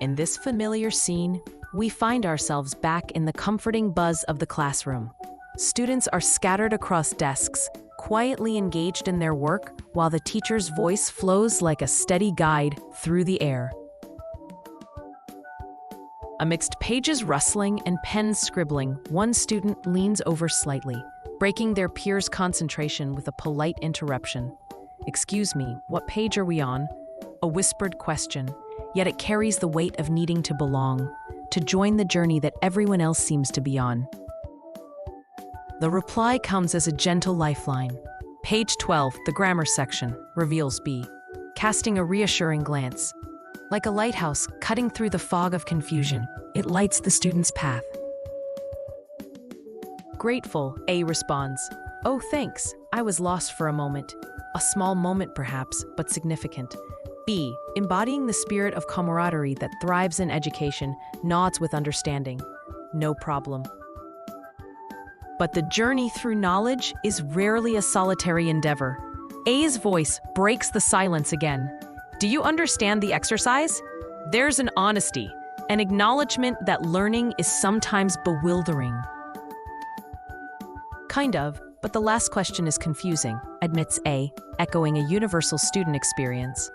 In this familiar scene, we find ourselves back in the comforting buzz of the classroom. Students are scattered across desks, quietly engaged in their work, while the teacher's voice flows like a steady guide through the air. Amidst pages rustling and pens scribbling, one student leans over slightly, breaking their peers' concentration with a polite interruption. "Excuse me, what page are we on?" A whispered question, yet it carries the weight of needing to belong, to join the journey that everyone else seems to be on. The reply comes as a gentle lifeline. Page 12, the grammar section, reveals B, casting a reassuring glance. Like a lighthouse cutting through the fog of confusion, it lights the student's path. Grateful, A responds, "Oh, thanks, I was lost for a moment." A small moment perhaps, but significant. B, embodying the spirit of camaraderie that thrives in education, nods with understanding. "No problem." But the journey through knowledge is rarely a solitary endeavor. A's voice breaks the silence again. "Do you understand the exercise?" There's an honesty, an acknowledgement that learning is sometimes bewildering. Kind of, but the last question is confusing, admits A, echoing a universal student experience.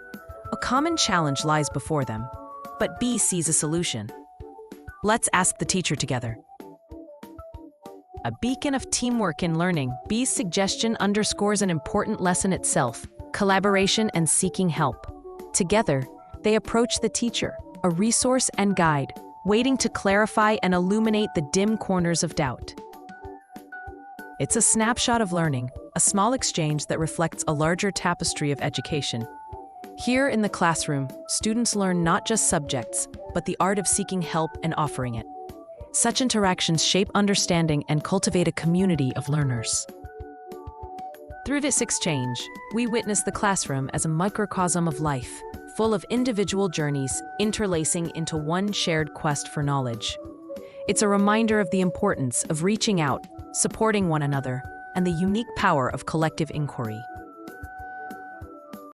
A common challenge lies before them, but B sees a solution. Let's ask the teacher together. A beacon of teamwork in learning, B's suggestion underscores an important lesson itself: collaboration and seeking help. Together, they approach the teacher, a resource and guide, waiting to clarify and illuminate the dim corners of doubt. It's a snapshot of learning, a small exchange that reflects a larger tapestry of education. Here in the classroom, students learn not just subjects, but the art of seeking help and offering it. Such interactions shape understanding and cultivate a community of learners. Through this exchange, we witness the classroom as a microcosm of life, full of individual journeys interlacing into one shared quest for knowledge. It's a reminder of the importance of reaching out, supporting one another, and the unique power of collective inquiry.